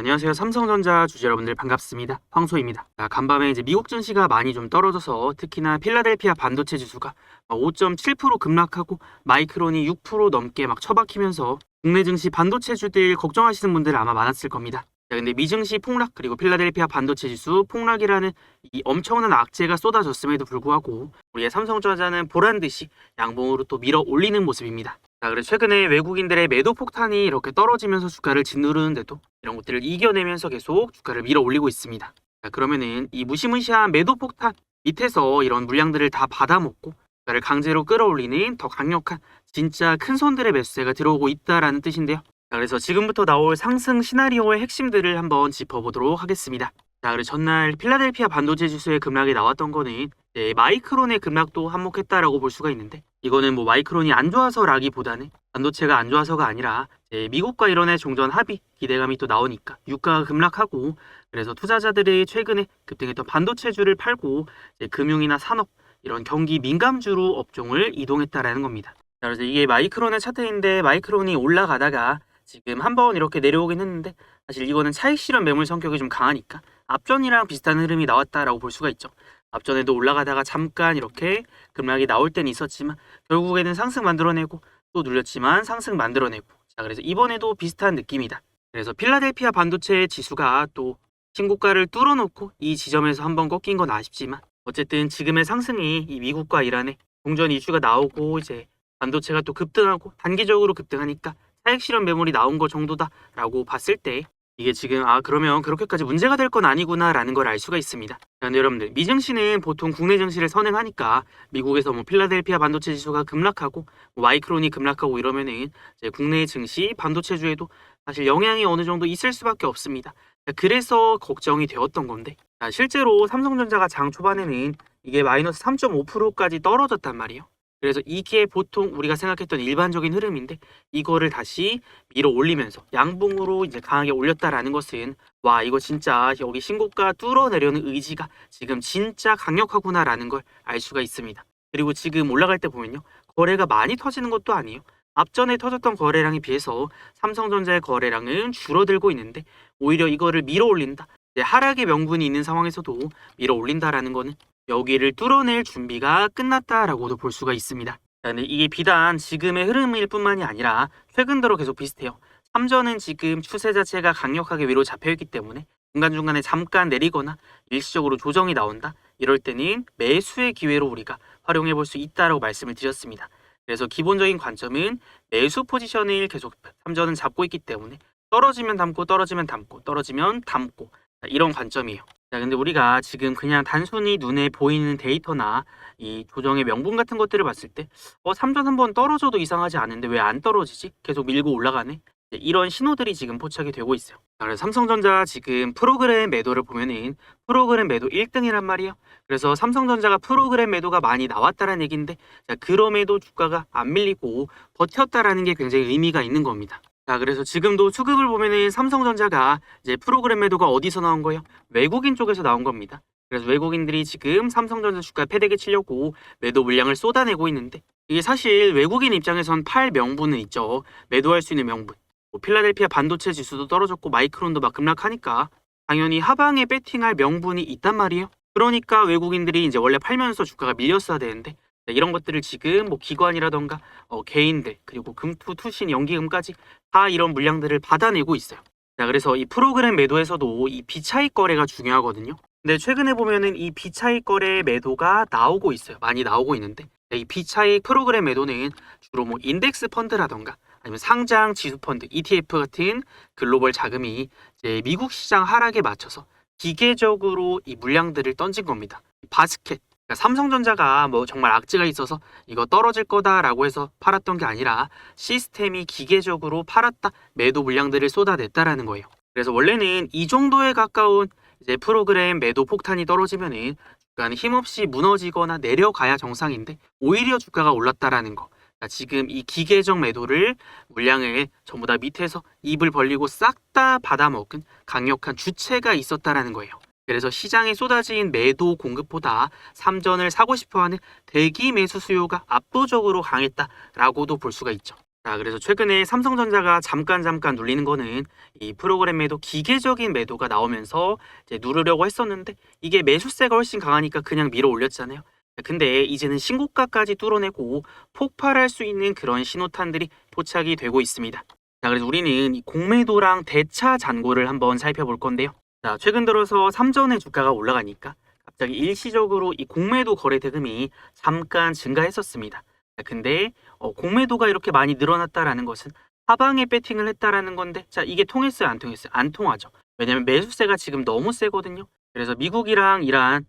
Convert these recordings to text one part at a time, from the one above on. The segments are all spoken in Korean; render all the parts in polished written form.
네, 안녕하세요. 삼성전자 주주 여러분들 반갑습니다. 황소입니다. 간밤에 이제 미국 증시가 많이 좀 떨어져서 특히나 필라델피아 반도체 지수가 5.7% 급락하고 마이크론이 6% 넘게 막 처박히면서 국내 증시 반도체주들 걱정하시는 분들 아마 많았을 겁니다. 자, 근데 미증시 폭락 그리고 필라델피아 반도체 지수 폭락이라는 이 엄청난 악재가 쏟아졌음에도 불구하고 우리의 삼성전자는 보란 듯이 양봉으로 또 밀어 올리는 모습입니다. 자, 그래서 최근에 외국인들의 매도 폭탄이 이렇게 떨어지면서 주가를 짓누르는데도 이런 것들을 이겨내면서 계속 주가를 밀어 올리고 있습니다. 자, 그러면은 이 무시무시한 매도 폭탄 밑에서 이런 물량들을 다 받아먹고 주가를 강제로 끌어올리는 더 강력한 진짜 큰 손들의 매수세가 들어오고 있다라는 뜻인데요. 자, 그래서 지금부터 나올 상승 시나리오의 핵심들을 한번 짚어보도록 하겠습니다. 자, 그리고 전날 필라델피아 반도체 지수의 급락이 나왔던 거는 마이크론의 급락도 한몫했다라고 볼 수가 있는데, 이거는 뭐 마이크론이 안 좋아서라기보다는 반도체가 안 좋아서가 아니라 미국과 이란의 종전 합의 기대감이 또 나오니까 유가가 급락하고, 그래서 투자자들이 최근에 급등했던 반도체주를 팔고 금융이나 산업 이런 경기 민감주로 업종을 이동했다라는 겁니다. 자, 그래서 이게 마이크론의 차트인데 마이크론이 올라가다가 지금 한번 이렇게 내려오긴 했는데, 사실 이거는 차익 실현 매물 성격이 좀 강하니까 앞전이랑 비슷한 흐름이 나왔다라고 볼 수가 있죠. 앞전에도 올라가다가 잠깐 이렇게 급락이 나올 때는 있었지만 결국에는 상승 만들어내고 또 눌렸지만 상승 만들어내고, 자, 그래서 이번에도 비슷한 느낌이다. 그래서 필라델피아 반도체 지수가 또 신고가를 뚫어놓고 이 지점에서 한번 꺾인 건 아쉽지만, 어쨌든 지금의 상승이 이 미국과 이란의 종전 이슈가 나오고 이제 반도체가 또 급등하고 단기적으로 급등하니까 차익 실현 매물이 나온 거 정도다라고 봤을 때 이게 지금 그러면 그렇게까지 문제가 될 건 아니구나라는 걸 알 수가 있습니다. 자, 근데 여러분들 미증시는 보통 국내 증시를 선행하니까 미국에서 뭐 필라델피아 반도체 지수가 급락하고 뭐 마이크론이 급락하고 이러면은 이제 국내 증시 반도체주에도 사실 영향이 어느 정도 있을 수밖에 없습니다. 자, 그래서 걱정이 되었던 건데, 자, 실제로 삼성전자가 장 초반에는 이게 마이너스 3.5%까지 떨어졌단 말이에요. 그래서 이게 보통 우리가 생각했던 일반적인 흐름인데, 이거를 다시 밀어 올리면서 양봉으로 이제 강하게 올렸다라는 것은 와, 이거 진짜 여기 신고가 뚫어내려는 의지가 지금 진짜 강력하구나라는 걸 알 수가 있습니다. 그리고 지금 올라갈 때 보면요, 거래가 많이 터지는 것도 아니에요. 앞전에 터졌던 거래량에 비해서 삼성전자의 거래량은 줄어들고 있는데, 오히려 이거를 밀어 올린다, 이제 하락의 명분이 있는 상황에서도 밀어 올린다라는 거는 여기를 뚫어낼 준비가 끝났다라고도 볼 수가 있습니다. 근데 이게 비단 지금의 흐름일 뿐만이 아니라 최근 들어 계속 비슷해요. 삼전은 지금 추세 자체가 강력하게 위로 잡혀있기 때문에 중간중간에 잠깐 내리거나 일시적으로 조정이 나온다, 이럴 때는 매수의 기회로 우리가 활용해 볼 수 있다라고 말씀을 드렸습니다. 그래서 기본적인 관점은 매수 포지션을 계속 삼전은 잡고 있기 때문에 떨어지면 담고 떨어지면 담고 떨어지면 담고, 이런 관점이에요. 자, 근데 우리가 지금 그냥 단순히 눈에 보이는 데이터나 이 조정의 명분 같은 것들을 봤을 때 삼전 한번 떨어져도 이상하지 않은데 왜 안 떨어지지? 계속 밀고 올라가네? 이런 신호들이 지금 포착이 되고 있어요. 자, 그래서 삼성전자 지금 프로그램 매도를 보면은 프로그램 매도 1등이란 말이에요. 그래서 삼성전자가 프로그램 매도가 많이 나왔다는 얘기인데, 자, 그럼에도 주가가 안 밀리고 버텼다라는 게 굉장히 의미가 있는 겁니다. 자, 그래서 지금도 수급을 보면은 삼성전자가 이제 프로그램 매도가 어디서 나온 거예요? 외국인 쪽에서 나온 겁니다. 그래서 외국인들이 지금 삼성전자 주가 패대기 치려고 매도 물량을 쏟아내고 있는데, 이게 사실 외국인 입장에선 팔 명분은 있죠. 매도할 수 있는 명분. 뭐 필라델피아 반도체 지수도 떨어졌고 마이크론도 막 급락하니까 당연히 하방에 배팅할 명분이 있단 말이에요. 그러니까 외국인들이 이제 원래 팔면서 주가가 밀렸어야 되는데, 이런 것들을 지금 뭐 기관이라던가 개인들 그리고 금투, 투신, 연기금까지 다 이런 물량들을 받아내고 있어요. 자, 그래서 이 프로그램 매도에서도 이 비차익 거래가 중요하거든요. 근데 최근에 보면은 이 비차익 거래 매도가 나오고 있어요. 많이 나오고 있는데, 이 비차익 프로그램 매도는 주로 뭐 인덱스 펀드라던가 아니면 상장 지수 펀드, ETF 같은 글로벌 자금이 이제 미국 시장 하락에 맞춰서 기계적으로 이 물량들을 던진 겁니다. 바스켓. 그러니까 삼성전자가 뭐 정말 악재가 있어서 이거 떨어질 거다라고 해서 팔았던 게 아니라 시스템이 기계적으로 팔았다, 매도 물량들을 쏟아냈다라는 거예요. 그래서 원래는 이 정도에 가까운 이제 프로그램 매도 폭탄이 떨어지면은 주가는 힘없이 무너지거나 내려가야 정상인데 오히려 주가가 올랐다라는 거. 그러니까 지금 이 기계적 매도를 물량을 전부 다 밑에서 입을 벌리고 싹 다 받아먹은 강력한 주체가 있었다라는 거예요. 그래서 시장에 쏟아진 매도 공급보다 삼전을 사고 싶어하는 대기 매수 수요가 압도적으로 강했다라고도 볼 수가 있죠. 자, 그래서 최근에 삼성전자가 잠깐 눌리는 거는 이 프로그램 매도 기계적인 매도가 나오면서 이제 누르려고 했었는데 이게 매수세가 훨씬 강하니까 그냥 밀어 올렸잖아요. 근데 이제는 신고가까지 뚫어내고 폭발할 수 있는 그런 신호탄들이 포착이 되고 있습니다. 자, 그래서 우리는 이 공매도랑 대차 잔고를 한번 살펴볼 건데요. 자, 최근 들어서 삼전의 주가가 올라가니까 갑자기 일시적으로 이 공매도 거래 대금이 잠깐 증가했었습니다. 자, 근데 공매도가 이렇게 많이 늘어났다라는 것은 하방에 배팅을 했다라는 건데, 자, 이게 통했어요, 안 통했어요? 안 통하죠. 왜냐면 매수세가 지금 너무 세거든요. 그래서 미국이랑 이란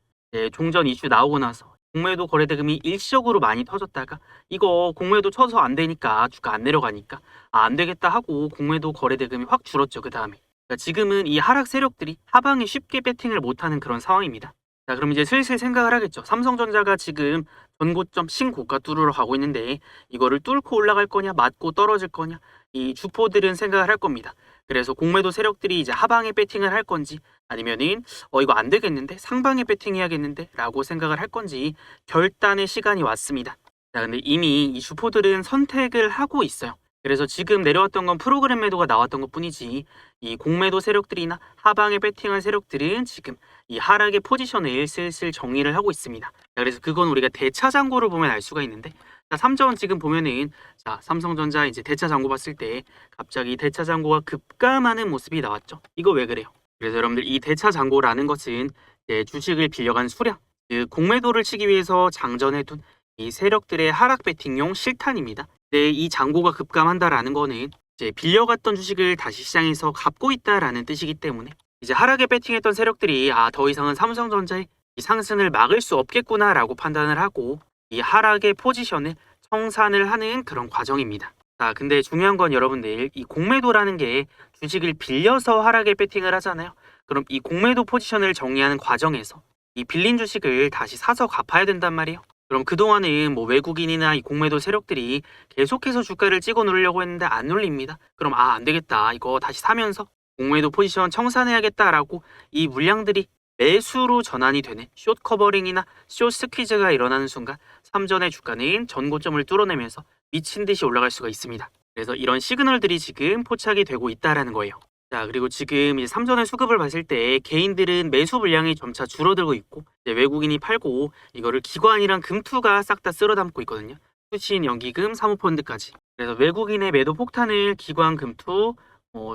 종전 이슈 나오고 나서 공매도 거래 대금이 일시적으로 많이 터졌다가 이거 공매도 쳐서 안 되니까 주가 안 내려가니까 안 되겠다 하고 공매도 거래 대금이 확 줄었죠. 그 다음에 지금은 이 하락 세력들이 하방에 쉽게 배팅을 못하는 그런 상황입니다. 자, 그럼 이제 슬슬 생각을 하겠죠. 삼성전자가 지금 전고점 신고가 뚫으러 가고 있는데 이거를 뚫고 올라갈 거냐 맞고 떨어질 거냐, 이 주포들은 생각을 할 겁니다. 그래서 공매도 세력들이 이제 하방에 배팅을 할 건지 아니면은 이거 안 되겠는데 상방에 배팅해야겠는데 라고 생각을 할 건지 결단의 시간이 왔습니다. 자, 근데 이미 이 주포들은 선택을 하고 있어요. 그래서 지금 내려왔던 건 프로그램 매도가 나왔던 것 뿐이지 이 공매도 세력들이나 하방에 배팅한 세력들은 지금 이 하락의 포지션을 슬슬 정리를 하고 있습니다. 자, 그래서 그건 우리가 대차 잔고를 보면 알 수가 있는데, 자, 삼전 지금 보면은 자, 삼성전자 이제 대차 잔고 봤을 때 갑자기 대차 잔고가 급감하는 모습이 나왔죠. 이거 왜 그래요? 그래서 여러분들 이 대차 잔고라는 것은 이제 주식을 빌려간 수량, 그 공매도를 치기 위해서 장전해둔 이 세력들의 하락 배팅용 실탄입니다. 네, 이 잔고가 급감한다라는 거는 이제 빌려갔던 주식을 다시 시장에서 갚고 있다라는 뜻이기 때문에 이제 하락에 배팅했던 세력들이 더 이상은 삼성전자의 이 상승을 막을 수 없겠구나라고 판단을 하고 이 하락의 포지션을 청산을 하는 그런 과정입니다. 자, 근데 중요한 건 여러분들 이 공매도라는 게 주식을 빌려서 하락에 배팅을 하잖아요. 그럼 이 공매도 포지션을 정리하는 과정에서 이 빌린 주식을 다시 사서 갚아야 된단 말이에요. 그럼 그동안은 뭐 외국인이나 이 공매도 세력들이 계속해서 주가를 찍어 누르려고 했는데 안 눌립니다. 그럼 안 되겠다. 이거 다시 사면서 공매도 포지션 청산해야겠다라고 이 물량들이 매수로 전환이 되는 숏 커버링이나 숏 스퀴즈가 일어나는 순간 삼전의 주가는 전고점을 뚫어내면서 미친 듯이 올라갈 수가 있습니다. 그래서 이런 시그널들이 지금 포착이 되고 있다라는 거예요. 자, 그리고 지금 이제 삼전의 수급을 봤을 때 개인들은 매수 물량이 점차 줄어들고 있고 이제 외국인이 팔고 이거를 기관이랑 금투가 싹 다 쓸어 담고 있거든요. 투신, 연기금, 사모펀드까지. 그래서 외국인의 매도 폭탄을 기관, 금투,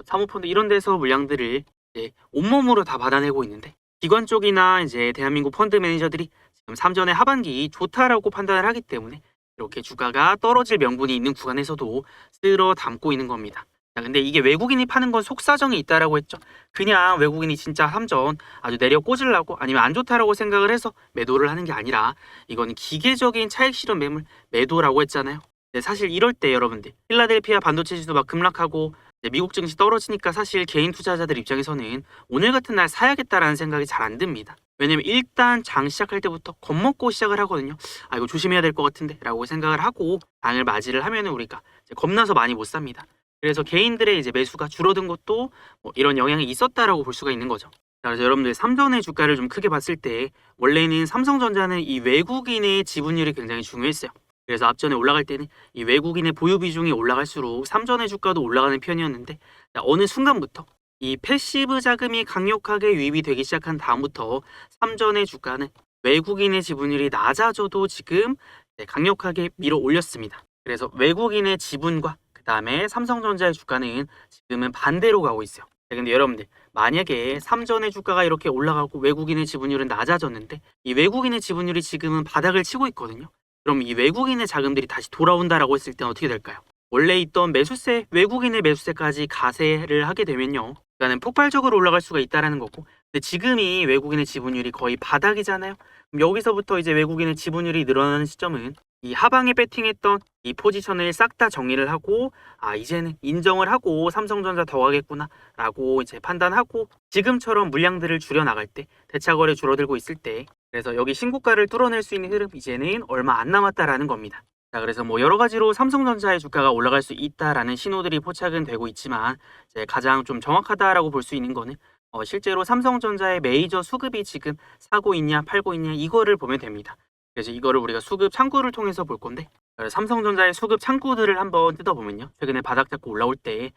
사모펀드 이런 데서 물량들을 이제 온몸으로 다 받아내고 있는데, 기관 쪽이나 이제 대한민국 펀드 매니저들이 지금 삼전의 하반기 좋다라고 판단을 하기 때문에 이렇게 주가가 떨어질 명분이 있는 구간에서도 쓸어 담고 있는 겁니다. 자, 근데 이게 외국인이 파는 건 속사정이 있다라고 했죠. 그냥 외국인이 진짜 삼전 아주 내려 꽂으려고 아니면 안 좋다라고 생각을 해서 매도를 하는 게 아니라 이거는 기계적인 차익 실현 매물 매도라고 했잖아요. 근데 사실 이럴 때 여러분들 필라델피아 반도체 지수 막 급락하고 미국 증시 떨어지니까 사실 개인 투자자들 입장에서는 오늘 같은 날 사야겠다라는 생각이 잘 안 듭니다. 왜냐면 일단 장 시작할 때부터 겁먹고 시작을 하거든요. 이거 조심해야 될 것 같은데 라고 생각을 하고 장을 맞이를 하면 우리가 이제 겁나서 많이 못 삽니다. 그래서 개인들의 이제 매수가 줄어든 것도 이런 영향이 있었다라고 볼 수가 있는 거죠. 자, 그래서 여러분들 삼전의 주가를 좀 크게 봤을 때 원래는 삼성전자는 이 외국인의 지분율이 굉장히 중요했어요. 그래서 앞전에 올라갈 때는 이 외국인의 보유 비중이 올라갈수록 삼전의 주가도 올라가는 편이었는데, 자, 어느 순간부터 이 패시브 자금이 강력하게 유입이 되기 시작한 다음부터 삼전의 주가는 외국인의 지분율이 낮아져도 지금 강력하게 밀어 올렸습니다. 그래서 외국인의 지분과 그 다음에 삼성전자의 주가는 지금은 반대로 가고 있어요. 자, 근데 여러분들 만약에 삼전의 주가가 이렇게 올라가고 외국인의 지분율은 낮아졌는데 이 외국인의 지분율이 지금은 바닥을 치고 있거든요. 그럼 이 외국인의 자금들이 다시 돌아온다라고 했을 때 어떻게 될까요? 원래 있던 매수세, 외국인의 매수세까지 가세를 하게 되면요, 그러니까는 폭발적으로 올라갈 수가 있다라는 거고, 근데 지금이 외국인의 지분율이 거의 바닥이잖아요. 그럼 여기서부터 이제 외국인의 지분율이 늘어나는 시점은 이 하방에 배팅했던 이 포지션을 싹 다 정리를 하고 이제는 인정을 하고 삼성전자 더 가겠구나 라고 이제 판단하고 지금처럼 물량들을 줄여 나갈 때 대차 거래 줄어들고 있을 때, 그래서 여기 신고가를 뚫어낼 수 있는 흐름 이제는 얼마 안 남았다라는 겁니다. 자, 그래서 뭐 여러 가지로 삼성전자의 주가가 올라갈 수 있다라는 신호들이 포착은 되고 있지만 이제 가장 좀 정확하다라고 볼 수 있는 거는 실제로 삼성전자의 메이저 수급이 지금 사고 있냐 팔고 있냐 이거를 보면 됩니다. 그래서 이거를 우리가 수급 창구를 통해서 볼 건데, 삼성전자의 수급 창구들을 한번 뜯어보면요. 최근에 바닥 잡고 올라올 때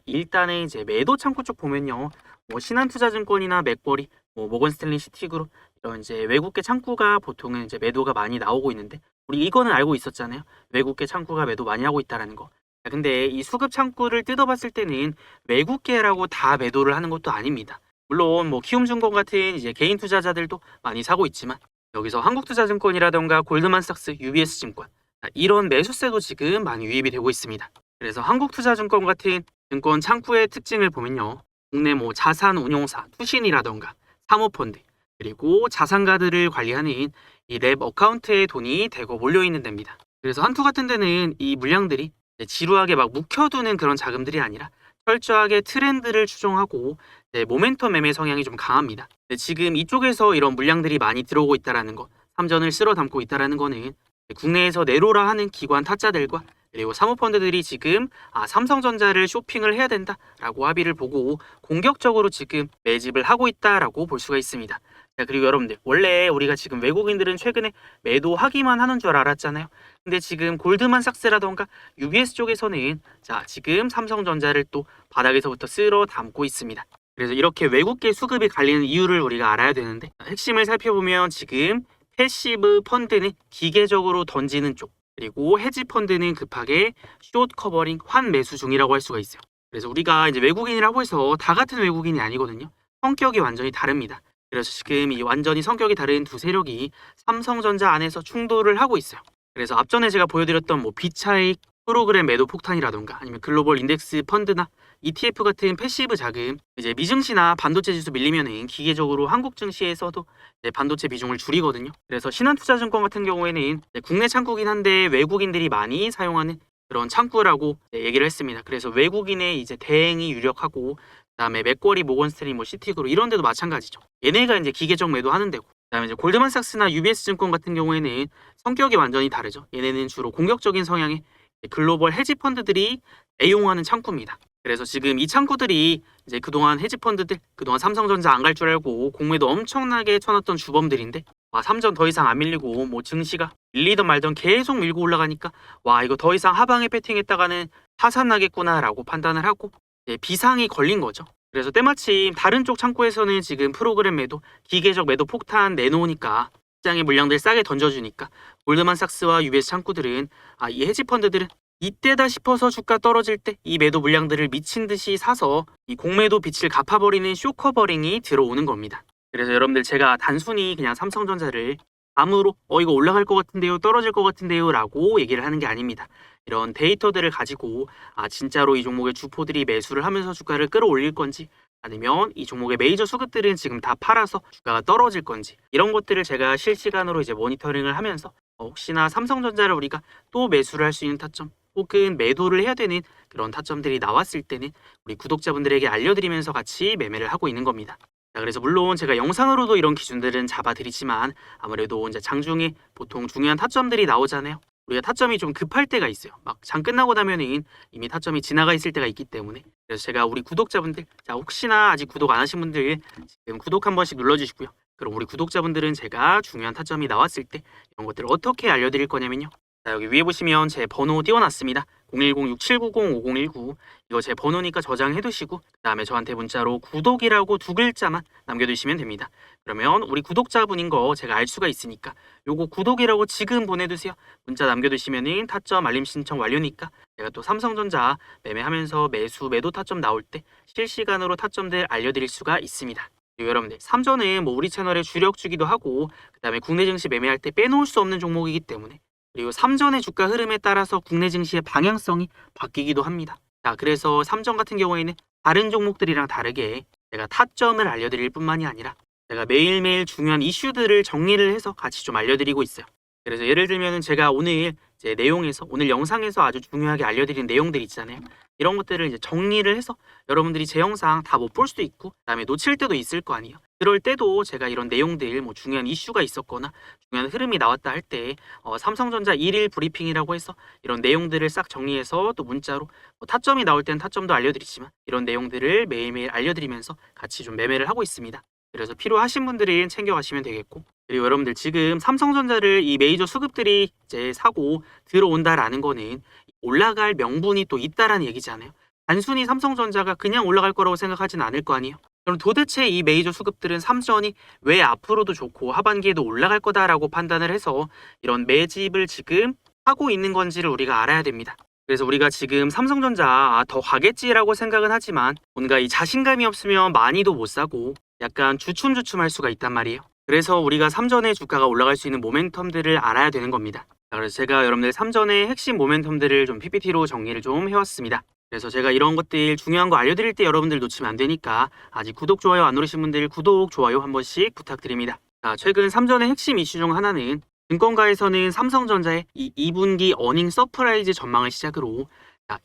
일단은 이제 매도 창구 쪽 보면요. 뭐 신한투자증권이나 맥버리, 뭐 모건스탠리 시티그룹 이런 이제 외국계 창구가 보통은 이제 매도가 많이 나오고 있는데 우리 이거는 알고 있었잖아요. 외국계 창구가 매도 많이 하고 있다라는 거. 근데 이 수급 창구를 뜯어봤을 때는 외국계라고 다 매도를 하는 것도 아닙니다. 물론 뭐 키움증권 같은 이제 개인 투자자들도 많이 사고 있지만 여기서 한국투자증권이라던가 골드만삭스, UBS증권 이런 매수세도 지금 많이 유입이 되고 있습니다. 그래서 한국투자증권 같은 증권 창구의 특징을 보면요. 국내 뭐 자산운용사, 투신이라던가 사모펀드 그리고 자산가들을 관리하는 이 랩 어카운트에 돈이 대거 몰려있는 데입니다. 그래서 한투 같은 데는 이 물량들이 지루하게 막 묵혀두는 그런 자금들이 아니라 철저하게 트렌드를 추종하고 모멘텀 매매 성향이 좀 강합니다. 지금 이쪽에서 이런 물량들이 많이 들어오고 있다는 거, 삼전을 쓸어 담고 있다는 거는 국내에서 내로라 하는 기관 타짜들과 그리고 사모펀드들이 지금 삼성전자를 쇼핑을 해야 된다라고 합의를 보고 공격적으로 지금 매집을 하고 있다라고 볼 수가 있습니다. 자, 그리고 여러분들 원래 우리가 지금 외국인들은 최근에 매도하기만 하는 줄 알았잖아요. 근데 지금 골드만삭스라던가 UBS 쪽에서는 지금 삼성전자를 또 바닥에서부터 쓸어 담고 있습니다. 그래서 이렇게 외국계 수급이 갈리는 이유를 우리가 알아야 되는데 핵심을 살펴보면 지금 패시브 펀드는 기계적으로 던지는 쪽 그리고 헤지 펀드는 급하게 숏 커버링 환 매수 중이라고 할 수가 있어요. 그래서 우리가 이제 외국인이라고 해서 다 같은 외국인이 아니거든요. 성격이 완전히 다릅니다. 그래서 지금 이 완전히 성격이 다른 두 세력이 삼성전자 안에서 충돌을 하고 있어요. 그래서 앞전에 제가 보여드렸던 뭐 비차익 프로그램 매도 폭탄이라던가 아니면 글로벌 인덱스 펀드나 ETF 같은 패시브 자금 이제 미증시나 반도체 지수 밀리면은 기계적으로 한국 증시에서도 반도체 비중을 줄이거든요. 그래서 신한투자증권 같은 경우에는 국내 창구긴 한데 외국인들이 많이 사용하는 그런 창구라고 얘기를 했습니다. 그래서 외국인의 이제 대행이 유력하고 그다음에 맥쿼리, 모건스탠리, 뭐 시티그룹 이런 데도 마찬가지죠. 얘네가 이제 기계적 매도하는 데고 그다음에 이제 골드만삭스나 UBS 증권 같은 경우에는 성격이 완전히 다르죠. 얘네는 주로 공격적인 성향의 글로벌 헤지 펀드들이 애용하는 창구입니다. 그래서 지금 이 창구들이 이제 그동안 헤지 펀드들, 그동안 삼성전자 안 갈 줄 알고 공매도 엄청나게 쳐놨던 주범들인데 삼전 더 이상 안 밀리고 뭐 증시가 밀리던 말던 계속 밀고 올라가니까 와 이거 더 이상 하방에 배팅했다가는 파산 나겠구나라고 판단을 하고 비상이 걸린 거죠. 그래서 때마침 다른 쪽 창구에서는 지금 프로그램 매도, 기계적 매도 폭탄 내놓으니까 시장의 물량들 싸게 던져주니까 골드만삭스와 UBS 창구들은 이 헤지펀드들은 이때다 싶어서 주가 떨어질 때 이 매도 물량들을 미친 듯이 사서 이 공매도 빚을 갚아버리는 쇼커버링이 들어오는 겁니다. 그래서 여러분들 제가 단순히 그냥 삼성전자를 암으로 이거 올라갈 것 같은데요, 떨어질 것 같은데요 라고 얘기를 하는 게 아닙니다. 이런 데이터들을 가지고 진짜로 이 종목의 주포들이 매수를 하면서 주가를 끌어올릴 건지 아니면 이 종목의 메이저 수급들은 지금 다 팔아서 주가가 떨어질 건지 이런 것들을 제가 실시간으로 이제 모니터링을 하면서 혹시나 삼성전자를 우리가 또 매수를 할 수 있는 타점 혹은 매도를 해야 되는 그런 타점들이 나왔을 때는 우리 구독자분들에게 알려드리면서 같이 매매를 하고 있는 겁니다. 자, 그래서 물론 제가 영상으로도 이런 기준들은 잡아드리지만 아무래도 이제 장중에 보통 중요한 타점들이 나오잖아요. 우리가 타점이 좀 급할 때가 있어요. 막 장 끝나고 나면은 이미 타점이 지나가 있을 때가 있기 때문에 그래서 제가 우리 구독자분들 혹시나 아직 구독 안 하신 분들 지금 구독 한 번씩 눌러주시고요. 그럼 우리 구독자분들은 제가 중요한 타점이 나왔을 때 이런 것들을 어떻게 알려드릴 거냐면요. 자, 여기 위에 보시면 제 번호 띄워놨습니다. 010-6790-5019 이거 제 번호니까 저장해 두시고 그 다음에 저한테 문자로 구독이라고 두 글자만 남겨두시면 됩니다. 그러면 우리 구독자분인 거 제가 알 수가 있으니까 요거 구독이라고 지금 보내두세요. 문자 남겨두시면은 타점 알림 신청 완료니까 제가 또 삼성전자 매매하면서 매수 매도 타점 나올 때 실시간으로 타점들 알려드릴 수가 있습니다. 그리고 여러분들 삼전은 뭐 우리 채널의 주력주기도 하고 그 다음에 국내 증시 매매할 때 빼놓을 수 없는 종목이기 때문에 그리고 삼전의 주가 흐름에 따라서 국내 증시의 방향성이 바뀌기도 합니다. 자, 그래서 삼전 같은 경우에는 다른 종목들이랑 다르게 제가 타점을 알려드릴 뿐만이 아니라 제가 매일매일 중요한 이슈들을 정리를 해서 같이 좀 알려드리고 있어요. 그래서 예를 들면 제가 오늘 제 내용에서 오늘 영상에서 아주 중요하게 알려드린 내용들 있잖아요. 이런 것들을 이제 정리를 해서 여러분들이 제 영상 다 못 볼 수도 있고 그다음에 놓칠 때도 있을 거 아니에요. 그럴 때도 제가 이런 내용들 뭐 중요한 이슈가 있었거나 중요한 흐름이 나왔다 할 때 삼성전자 1일 브리핑이라고 해서 이런 내용들을 싹 정리해서 또 문자로 타점이 나올 때는 타점도 알려드리지만 이런 내용들을 매일매일 알려드리면서 같이 좀 매매를 하고 있습니다. 그래서 필요하신 분들은 챙겨가시면 되겠고, 그리고 여러분들 지금 삼성전자를 이 메이저 수급들이 이제 사고 들어온다라는 거는 올라갈 명분이 또 있다라는 얘기잖아요. 단순히 삼성전자가 그냥 올라갈 거라고 생각하진 않을 거 아니에요. 그럼 도대체 이 메이저 수급들은 삼전이 왜 앞으로도 좋고 하반기에도 올라갈 거다라고 판단을 해서 이런 매집을 지금 하고 있는 건지를 우리가 알아야 됩니다. 그래서 우리가 지금 삼성전자 더 가겠지라고 생각은 하지만 뭔가 이 자신감이 없으면 많이도 못 사고 약간 주춤주춤할 수가 있단 말이에요. 그래서 우리가 삼전의 주가가 올라갈 수 있는 모멘텀들을 알아야 되는 겁니다. 자, 그래서 제가 여러분들 삼전의 핵심 모멘텀들을 좀 PPT로 정리를 좀 해왔습니다. 그래서 제가 이런 것들 중요한 거 알려드릴 때 여러분들 놓치면 안 되니까 아직 구독, 좋아요 안 누르신 분들 구독, 좋아요 한 번씩 부탁드립니다. 자, 최근 삼전의 핵심 이슈 중 하나는 증권가에서는 삼성전자의 이 2분기 어닝 서프라이즈 전망을 시작으로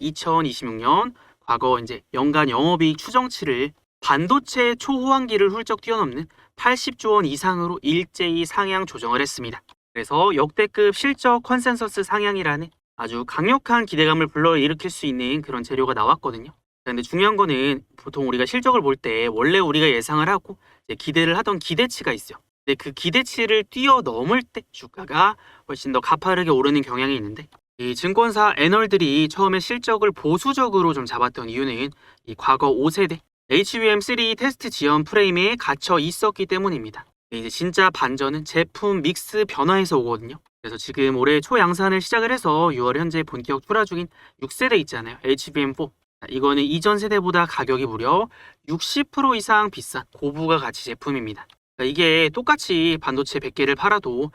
2026년 과거 이제 연간 영업이익 추정치를 반도체 초호황기를 훌쩍 뛰어넘는 80조 원 이상으로 일제히 상향 조정을 했습니다. 그래서 역대급 실적 컨센서스 상향이라는 아주 강력한 기대감을 불러일으킬 수 있는 그런 재료가 나왔거든요. 근데 중요한 거는 보통 우리가 실적을 볼 때 원래 우리가 예상을 하고 이제 기대를 하던 기대치가 있어요. 근데 그 기대치를 뛰어넘을 때 주가가 훨씬 더 가파르게 오르는 경향이 있는데, 이 증권사 애널들이 처음에 실적을 보수적으로 좀 잡았던 이유는 이 과거 5세대 HBM3 테스트 지연 프레임에 갇혀 있었기 때문입니다. 이제 진짜 반전은 제품 믹스 변화에서 오거든요. 그래서 지금 올해 초양산을 시작을 해서 6월 현재 본격 출하 중인 6세대 있잖아요. HBM4. 이거는 이전 세대보다 가격이 무려 60% 이상 비싼 고부가 가치 제품입니다. 이게 똑같이 반도체 100개를 팔아도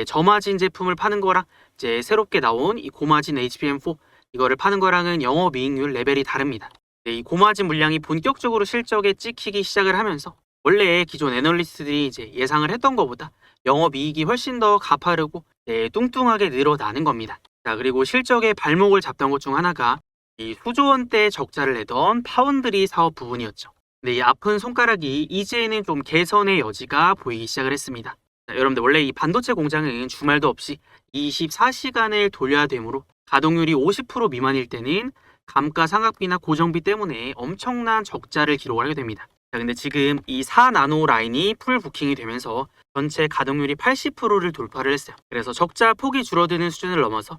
저마진 제품을 파는 거랑 이제 새롭게 나온 이 고마진 HBM4 이거를 파는 거랑은 영업이익률 레벨이 다릅니다. 이 고마진 물량이 본격적으로 실적에 찍히기 시작을 하면서 원래 기존 애널리스트들이 이제 예상을 했던 것보다 영업이익이 훨씬 더 가파르고 뚱뚱하게 늘어나는 겁니다. 자, 그리고 실적의 발목을 잡던 것 중 하나가 이 수조 원대 적자를 내던 파운드리 사업 부분이었죠. 근데 이 아픈 손가락이 이제는 좀 개선의 여지가 보이기 시작을 했습니다. 자, 여러분들 원래 이 반도체 공장은 주말도 없이 24시간을 돌려야 되므로 가동률이 50% 미만일 때는 감가상각비나 고정비 때문에 엄청난 적자를 기록하게 됩니다. 자, 근데 지금 이 4나노 라인이 풀 부킹이 되면서 전체 가동률이 80%를 돌파를 했어요. 그래서 적자 폭이 줄어드는 수준을 넘어서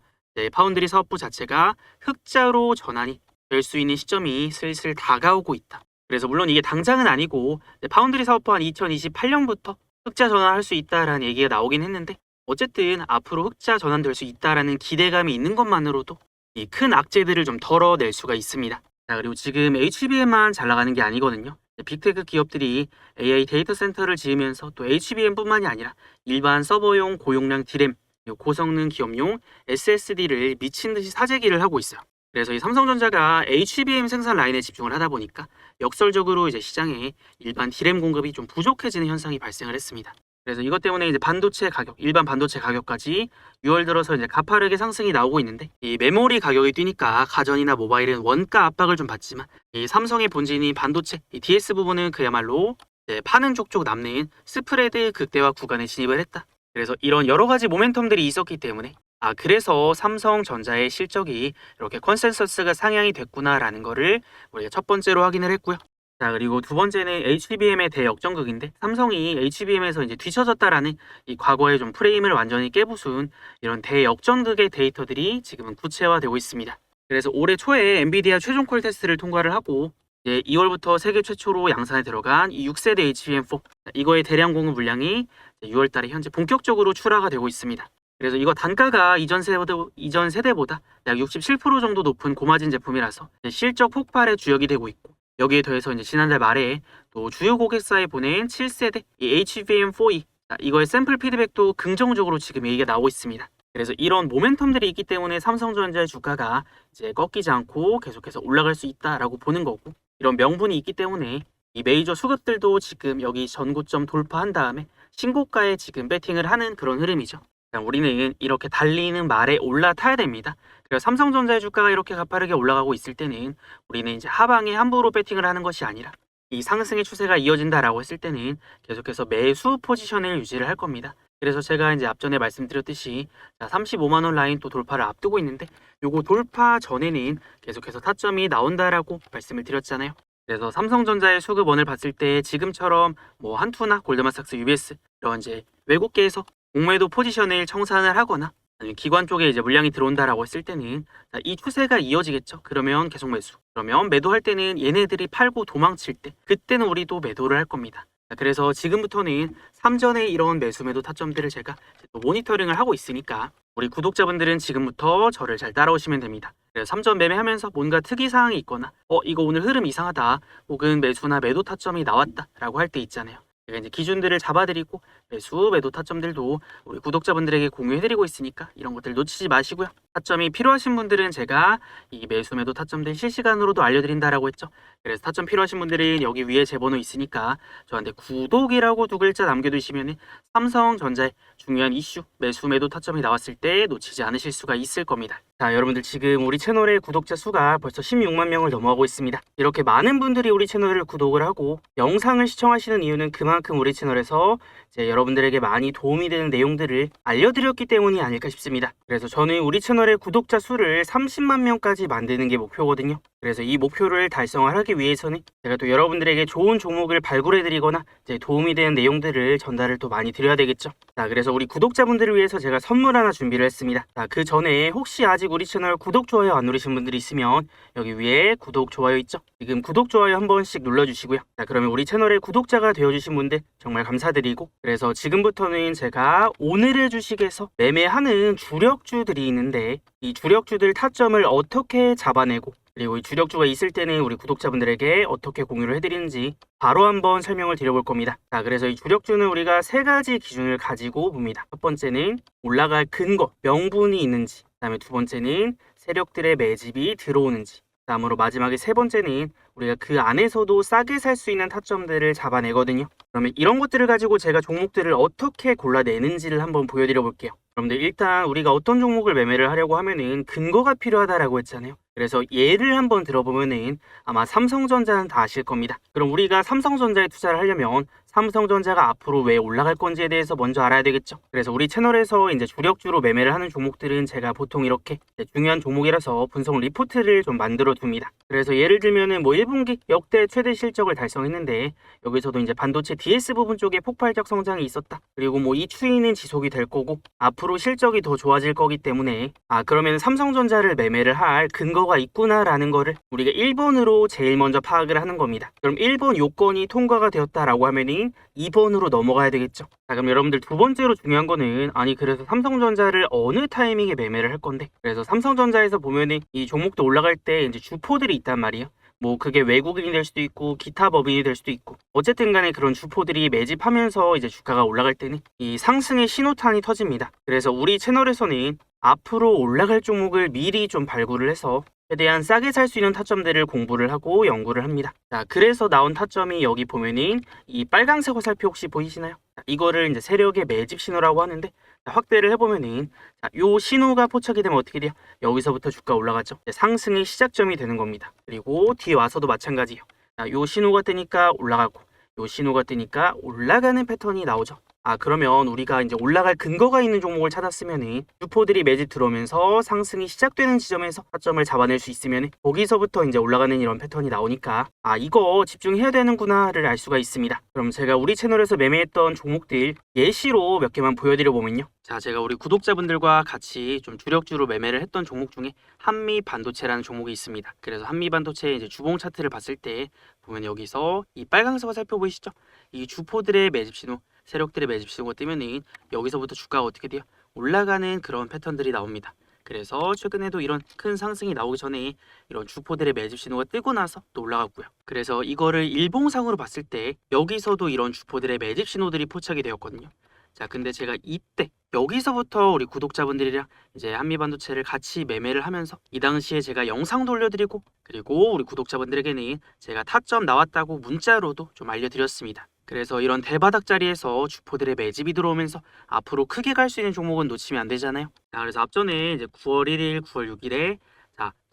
파운드리 사업부 자체가 흑자로 전환이 될 수 있는 시점이 슬슬 다가오고 있다. 그래서 물론 이게 당장은 아니고 파운드리 사업부 한 2028년부터 흑자 전환할 수 있다라는 얘기가 나오긴 했는데, 어쨌든 앞으로 흑자 전환될 수 있다라는 기대감이 있는 것만으로도 이 큰 악재들을 좀 덜어낼 수가 있습니다. 자, 그리고 지금 HBM만 잘 나가는 게 아니거든요. 빅테크 기업들이 AI 데이터 센터를 지으면서 또 HBM뿐만이 아니라 일반 서버용 고용량 D램, 고성능 기업용 SSD를 미친 듯이 사재기를 하고 있어요. 그래서 이 삼성전자가 HBM 생산 라인에 집중을 하다 보니까 역설적으로 이제 시장에 일반 D램 공급이 좀 부족해지는 현상이 발생을 했습니다. 그래서 이것 때문에 이제 반도체 가격, 일반 반도체 가격까지 6월 들어서 이제 가파르게 상승이 나오고 있는데, 이 메모리 가격이 뛰니까 가전이나 모바일은 원가 압박을 좀 받지만 이 삼성의 본진이 반도체, 이 DS 부분은 그야말로 파는 족족 남는 스프레드 극대화 구간에 진입을 했다. 그래서 이런 여러 가지 모멘텀들이 있었기 때문에 그래서 삼성전자의 실적이 이렇게 컨센서스가 상향이 됐구나라는 거를 우리가 첫 번째로 확인을 했고요. 자, 그리고 두 번째는 HBM의 대역전극인데, 삼성이 HBM에서 이제 뒤처졌다라는 이 과거의 좀 프레임을 완전히 깨부순 이런 대역전극의 데이터들이 지금은 구체화되고 있습니다. 그래서 올해 초에 엔비디아 최종 콜 테스트를 통과를 하고 이제 2월부터 세계 최초로 양산에 들어간 이 6세대 HBM4 이거의 대량 공급 물량이 6월 달에 현재 본격적으로 출하가 되고 있습니다. 그래서 이거 단가가 이전 세대보다 약 67% 정도 높은 고마진 제품이라서 실적 폭발의 주역이 되고 있고, 여기에 더해서 이제 지난달 말에 또 주요 고객사에 보낸 7세대 이 HBM4E 이거의 샘플 피드백도 긍정적으로 지금 얘기가 나오고 있습니다. 그래서 이런 모멘텀들이 있기 때문에 삼성전자의 주가가 이제 꺾이지 않고 계속해서 올라갈 수 있다라고 보는 거고, 이런 명분이 있기 때문에 이 메이저 수급들도 지금 여기 전고점 돌파한 다음에 신고가에 지금 배팅을 하는 그런 흐름이죠. 우리는 이렇게 달리는 말에 올라타야 됩니다. 그래서 삼성전자의 주가가 이렇게 가파르게 올라가고 있을 때는 우리는 이제 하방에 함부로 배팅을 하는 것이 아니라 이 상승의 추세가 이어진다라고 했을 때는 계속해서 매수 포지션을 유지를 할 겁니다. 그래서 제가 이제 앞전에 말씀드렸듯이 35만 원 라인 또 돌파를 앞두고 있는데, 요거 돌파 전에는 계속해서 타점이 나온다라고 말씀을 드렸잖아요. 그래서 삼성전자의 수급원을 봤을 때 지금처럼 뭐 한투나 골드만삭스, UBS 이런 이제 외국계에서 공매도 포지션을 청산을 하거나 아니면 기관 쪽에 이제 물량이 들어온다라고 했을 때는 이 추세가 이어지겠죠. 그러면 계속 매수. 그러면 매도할 때는 얘네들이 팔고 도망칠 때 그때는 우리도 매도를 할 겁니다. 그래서 지금부터는 삼전에 이런 매수 매도 타점들을 제가 또 모니터링을 하고 있으니까 우리 구독자분들은 지금부터 저를 잘 따라오시면 됩니다. 그래서 삼전 매매하면서 뭔가 특이사항이 있거나 이거 오늘 흐름 이상하다 혹은 매수나 매도 타점이 나왔다 라고 할 때 있잖아요. 제가 이제 기준들을 잡아드리고 매수, 매도 타점들도 우리 구독자분들에게 공유해드리고 있으니까 이런 것들 놓치지 마시고요. 타점이 필요하신 분들은 제가 이 매수, 매도 타점들 실시간으로도 알려드린다라고 했죠. 그래서 타점 필요하신 분들은 여기 위에 제 번호 있으니까 저한테 구독이라고 두 글자 남겨두시면 삼성전자의 중요한 이슈, 매수, 매도 타점이 나왔을 때 놓치지 않으실 수가 있을 겁니다. 자, 여러분들 지금 우리 채널의 구독자 수가 벌써 16만 명을 넘어가고 있습니다. 이렇게 많은 분들이 우리 채널을 구독을 하고 영상을 시청하시는 이유는 그만큼 우리 채널에서 이제 여러분들에게 많이 도움이 되는 내용들을 알려드렸기 때문이 아닐까 싶습니다. 그래서 저는 우리 채널의 구독자 수를 30만 명까지 만드는 게 목표거든요. 그래서 이 목표를 달성을 하기 위해서는 제가 또 여러분들에게 좋은 종목을 발굴해드리거나 이제 도움이 되는 내용들을 전달을 또 많이 드려야 되겠죠. 자, 그래서 우리 구독자분들을 위해서 제가 선물 하나 준비를 했습니다. 자, 그 전에 혹시 아직 우리 채널 구독, 좋아요 안 누르신 분들이 있으면 여기 위에 구독, 좋아요 있죠? 지금 구독, 좋아요 한 번씩 눌러주시고요. 자, 그러면 우리 채널의 구독자가 되어주신 분들 정말 감사드리고 그래서 지금부터는 제가 오늘의 주식에서 매매하는 주력주들이 있는데 이 주력주들 타점을 어떻게 잡아내고 그리고 이 주력주가 있을 때는 우리 구독자분들에게 어떻게 공유를 해드리는지 바로 한번 설명을 드려볼 겁니다. 자, 그래서 이 주력주는 우리가 세 가지 기준을 가지고 봅니다. 첫 번째는 올라갈 근거, 명분이 있는지, 그 다음에 두 번째는 세력들의 매집이 들어오는지, 다음으로 마지막에 세 번째는 우리가 그 안에서도 싸게 살 수 있는 타점들을 잡아내거든요. 그러면 이런 것들을 가지고 제가 종목들을 어떻게 골라내는지를 한번 보여드려 볼게요. 여러분들 일단 우리가 어떤 종목을 매매를 하려고 하면은 근거가 필요하다라고 했잖아요. 그래서 예를 한번 들어보면은 아마 삼성전자는 다 아실 겁니다. 그럼 우리가 삼성전자에 투자를 하려면 삼성전자가 앞으로 왜 올라갈 건지에 대해서 먼저 알아야 되겠죠. 그래서 우리 채널에서 이제 주력주로 매매를 하는 종목들은 제가 보통 이렇게 중요한 종목이라서 분석 리포트를 좀 만들어 둡니다. 그래서 예를 들면은 뭐 1분기 역대 최대 실적을 달성했는데 여기서도 이제 반도체 DS 부분 쪽에 폭발적 성장이 있었다. 그리고 뭐 이 추이는 지속이 될 거고 앞으로 실적이 더 좋아질 거기 때문에 그러면 삼성전자를 매매를 할 근거가 있구나라는 거를 우리가 1번으로 제일 먼저 파악을 하는 겁니다. 그럼 1번 요건이 통과가 되었다라고 하면은 2번으로 넘어가야 되겠죠. 자, 그럼 여러분들 두 번째로 중요한 거는 그래서 삼성전자를 어느 타이밍에 매매를 할 건데 그래서 삼성전자에서 보면은 이 종목도 올라갈 때 이제 주포들이 있단 말이에요. 뭐 그게 외국인이 될 수도 있고 기타 법인이 될 수도 있고 어쨌든 간에 그런 주포들이 매집하면서 이제 주가가 올라갈 때는 이 상승의 신호탄이 터집니다. 그래서 우리 채널에서는 앞으로 올라갈 종목을 미리 좀 발굴을 해서 최대한 싸게 살 수 있는 타점들을 공부를 하고 연구를 합니다. 자, 그래서 나온 타점이 여기 보면은 이 빨강색 화살표 혹시 보이시나요? 자, 이거를 이제 세력의 매집 신호라고 하는데 자, 확대를 해보면은 요 신호가 포착이 되면 어떻게 돼요? 여기서부터 주가 올라가죠. 상승의 시작점이 되는 겁니다. 그리고 뒤에 와서도 마찬가지예요. 자, 요 신호가 뜨니까 올라가고 요 신호가 뜨니까 올라가는 패턴이 나오죠. 그러면 우리가 이제 올라갈 근거가 있는 종목을 찾았으면은 주포들이 매집 들어오면서 상승이 시작되는 지점에서 타점을 잡아낼 수 있으면 거기서부터 이제 올라가는 이런 패턴이 나오니까 이거 집중해야 되는구나를 알 수가 있습니다. 그럼 제가 우리 채널에서 매매했던 종목들 예시로 몇 개만 보여드려 보면요. 자, 제가 우리 구독자분들과 같이 좀 주력주로 매매를 했던 종목 중에 한미반도체라는 종목이 있습니다. 그래서 한미반도체 이제 주봉 차트를 봤을 때 보면 여기서 이 빨간색을 살펴보이시죠? 이 주포들의 매집 신호, 세력들의 매집 신호가 뜨면은 여기서부터 주가가 어떻게 돼요? 올라가는 그런 패턴들이 나옵니다. 그래서 최근에도 이런 큰 상승이 나오기 전에 이런 주포들의 매집 신호가 뜨고 나서 또 올라갔고요. 그래서 이거를 일봉상으로 봤을 때 여기서도 이런 주포들의 매집 신호들이 포착이 되었거든요. 자, 근데 제가 이때 여기서부터 우리 구독자분들이랑 이제 한미반도체를 같이 매매를 하면서 이 당시에 제가 영상도 올려드리고 그리고 우리 구독자분들에게는 제가 타점 나왔다고 문자로도 좀 알려드렸습니다. 그래서 이런 대바닥 자리에서 주포들의 매집이 들어오면서 앞으로 크게 갈 수 있는 종목은 놓치면 안 되잖아요. 자, 그래서 앞전에 이제 9월 1일, 9월 6일에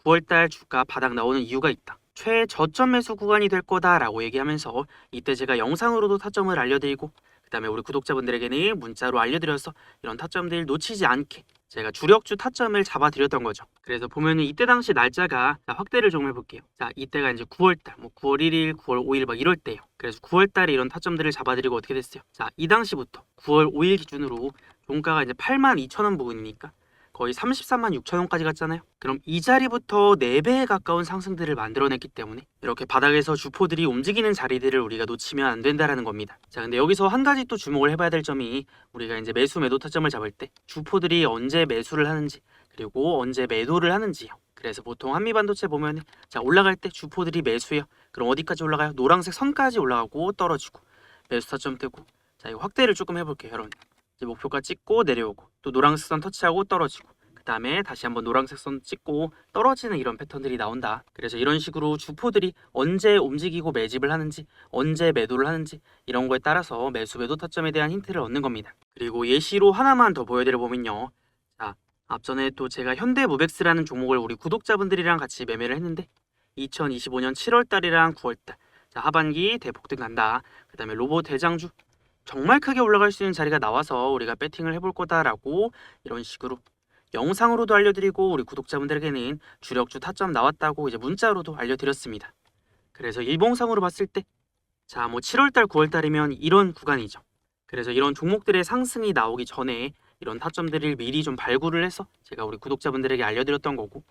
9월달 주가 바닥 나오는 이유가 있다. 최저점 매수 구간이 될 거다라고 얘기하면서 이때 제가 영상으로도 타점을 알려드리고 그다음에 우리 구독자분들에게는 문자로 알려드려서 이런 타점들 놓치지 않게 제가 주력주 타점을 잡아드렸던 거죠. 그래서 보면은 이때 당시 날짜가 확대를 좀 해볼게요. 자, 이때가 이제 9월달, 뭐 9월 1일, 9월 5일 막 이럴 때요. 그래서 9월달에 이런 타점들을 잡아드리고 어떻게 됐어요? 자, 이 당시부터 9월 5일 기준으로 종가가 이제 82,000원 부근이니까 거의 336,000원까지 갔잖아요. 그럼 이 자리부터 4배에 가까운 상승들을 만들어냈기 때문에 이렇게 바닥에서 주포들이 움직이는 자리들을 우리가 놓치면 안 된다라는 겁니다. 자, 근데 여기서 한 가지 또 주목을 해봐야 될 점이 우리가 이제 매수 매도 타점을 잡을 때 주포들이 언제 매수를 하는지 그리고 언제 매도를 하는지요. 그래서 보통 한미반도체 보면 자, 올라갈 때 주포들이 매수해요. 그럼 어디까지 올라가요? 노란색 선까지 올라가고 떨어지고 매수 타점 뜨고. 자, 이거 확대를 조금 해볼게요, 여러분. 이제 목표가 찍고 내려오고 또 노란색 선 터치하고 떨어지고 그 다음에 다시 한번 노란색 선 찍고 떨어지는 이런 패턴들이 나온다. 그래서 이런 식으로 주포들이 언제 움직이고 매집을 하는지 언제 매도를 하는지 이런 거에 따라서 매수 매도 타점에 대한 힌트를 얻는 겁니다. 그리고 예시로 하나만 더 보여드려 보면요. 자, 앞전에 또 제가 현대무벡스라는 종목을 우리 구독자분들이랑 같이 매매를 했는데 2025년 7월달이랑 9월달 자, 하반기 대폭등 간다. 그 다음에 로봇 대장주 정말 크게 올라갈 수 있는 자리가 나와서 우리가 배팅을 해볼 거다라고 이런 식으로 영상으로도 알려드리고 우리 구독자분들에게는 주력주 타점 나왔다고 이제 문자로도 알려드렸습니다. 그래서 일봉상으로 봤을 때 자, 뭐 7월달 9월달이면 이런 구간이죠. 그래서 이런 종목들의 상승이 나오기 전에 이런 타점들을 미리 좀 발굴을 해서 제가 우리 구독자분들에게 알려드렸던 거고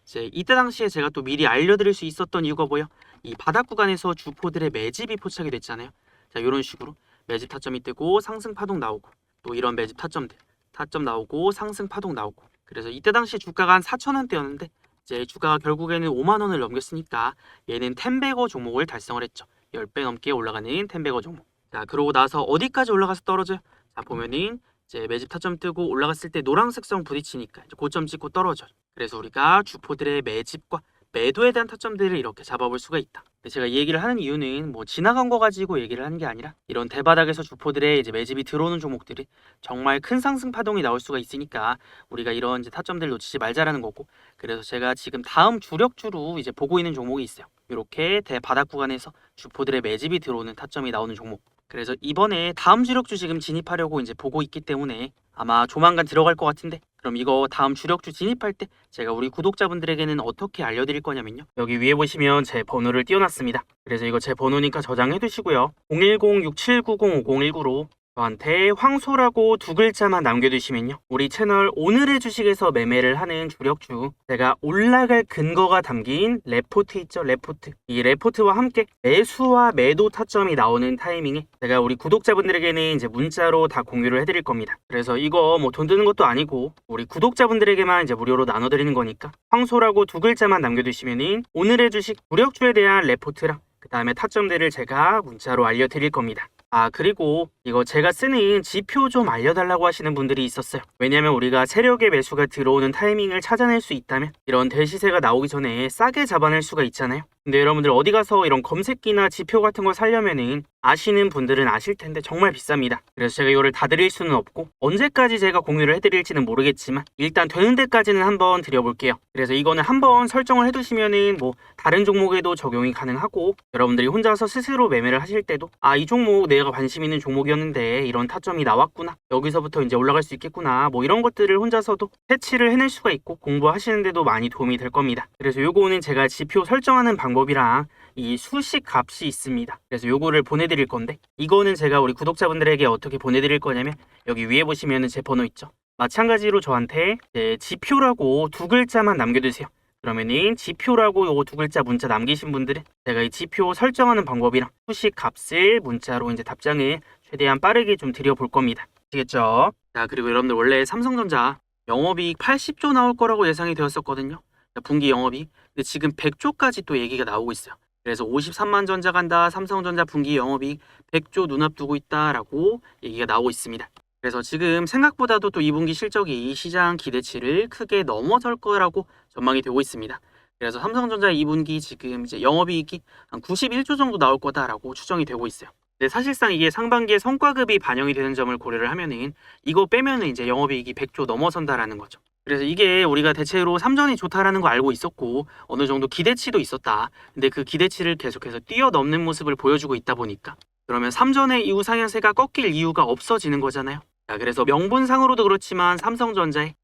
이제 이때 당시에 제가 또 미리 알려드릴 수 있었던 이유가 뭐예요? 이 바닥 구간에서 주포들의 매집이 포착이 됐잖아요. 자, 이런 식으로 매집 타점이 뜨고 상승 파동 나오고 또 이런 매집 타점들 타점 나오고 상승 파동 나오고 그래서 이때 당시 주가가 한 4,000원대였는데 이제 주가가 결국에는 5만 원을 넘겼으니까 얘는 텐베거 종목을 달성을 했죠. 10배 넘게 올라가는 텐베거 종목. 자, 그러고 나서 어디까지 올라가서 떨어져요? 자, 보면은 이제 매집 타점 뜨고 올라갔을 때 노란색 선 부딪히니까 이제 고점 찍고 떨어져요. 그래서 우리가 주포들의 매집과 매도에 대한 타점들을 이렇게 잡아볼 수가 있다. 제가 이 얘기를 하는 이유는 뭐 지나간 거 가지고 얘기를 하는 게 아니라 이런 대바닥에서 주포들의 이제 매집이 들어오는 종목들이 정말 큰 상승 파동이 나올 수가 있으니까 우리가 이런 이제 타점들을 놓치지 말자라는 거고 그래서 제가 지금 다음 주력주로 이제 보고 있는 종목이 있어요. 이렇게 대바닥 구간에서 주포들의 매집이 들어오는 타점이 나오는 종목. 그래서 이번에 다음 주력주 지금 진입하려고 이제 보고 있기 때문에 아마 조만간 들어갈 것 같은데 그럼 이거 다음 주력주 진입할 때 제가 우리 구독자분들에게는 어떻게 알려드릴 거냐면요. 여기 위에 보시면 제 번호를 띄워놨습니다. 그래서 이거 제 번호니까 저장해 두시고요. 010-6790-5019로 저한테 황소라고 2글자만 남겨두시면요. 우리 채널 오늘의 주식에서 매매를 하는 주력주 제가 올라갈 근거가 담긴 레포트 있죠. 레포트. 이 레포트와 함께 매수와 매도 타점이 나오는 타이밍에 제가 우리 구독자분들에게는 이제 문자로 다 공유를 해드릴 겁니다. 그래서 이거 뭐 돈 드는 것도 아니고 우리 구독자분들에게만 이제 무료로 나눠드리는 거니까 황소라고 2글자만 남겨두시면은 오늘의 주식 주력주에 대한 레포트랑 그 다음에 타점들을 제가 문자로 알려드릴 겁니다. 아, 그리고 이거 제가 쓰는 지표 좀 알려달라고 하시는 분들이 있었어요. 왜냐면 우리가 세력의 매수가 들어오는 타이밍을 찾아낼 수 있다면 이런 대시세가 나오기 전에 싸게 잡아낼 수가 있잖아요. 근데 여러분들 어디 가서 이런 검색기나 지표 같은 거 사려면은 아시는 분들은 아실 텐데 정말 비쌉니다. 그래서 제가 이거를 다 드릴 수는 없고 언제까지 제가 공유를 해드릴지는 모르겠지만 일단 되는 데까지는 한번 드려볼게요. 그래서 이거는 한번 설정을 해두시면은 뭐 다른 종목에도 적용이 가능하고 여러분들이 혼자서 스스로 매매를 하실 때도 아, 이 종목 내가 관심 있는 종목이었는데 이런 타점이 나왔구나, 여기서부터 이제 올라갈 수 있겠구나, 뭐 이런 것들을 혼자서도 캐치를 해낼 수가 있고 공부하시는데도 많이 도움이 될 겁니다. 그래서 요거는 제가 지표 설정하는 방법이랑 이 수식 값이 있습니다. 그래서 요거를 보내드릴 건데 이거는 제가 우리 구독자분들에게 어떻게 보내드릴 거냐면 여기 위에 보시면은 제 번호 있죠. 마찬가지로 저한테 지표라고 2글자만 남겨주세요. 그러면은 지표라고 요거 2글자 문자 남기신 분들은 제가 이 지표 설정하는 방법이랑 수식 값을 문자로 이제 답장을 최대한 빠르게 좀 드려볼 겁니다. 아시겠죠? 자, 그리고 여러분들 원래 삼성전자 영업이익 80조 나올 거라고 예상이 되었었거든요. 분기 영업이익. 근데 지금 100조까지 또 얘기가 나오고 있어요. 그래서 53만 전자 간다, 삼성전자 분기 영업이익 100조 눈앞 두고 있다라고 얘기가 나오고 있습니다. 그래서 지금 생각보다도 또 2분기 실적이 시장 기대치를 크게 넘어설 거라고 전망이 되고 있습니다. 그래서 삼성전자 2분기 지금 이제 영업이익이 한 91조 정도 나올 거다라고 추정이 되고 있어요. 근데 사실상 이게 상반기에 성과급이 반영이 되는 점을 고려를 하면은 이거 빼면은 이제 영업이익이 100조 넘어선다라는 거죠. 그래서 이게 우리가 대체로 삼전이 좋다라는 거 알고 있었고 어느 정도 기대치도 있었다. 근데 그 기대치를 계속해서 뛰어넘는 모습을 보여주고 있다 보니까 그러면 3전의 이후 상향세가 꺾일 이유가 없어지는 거잖아요. 자, 그래서 명분상으로도 그렇지만 삼성전자의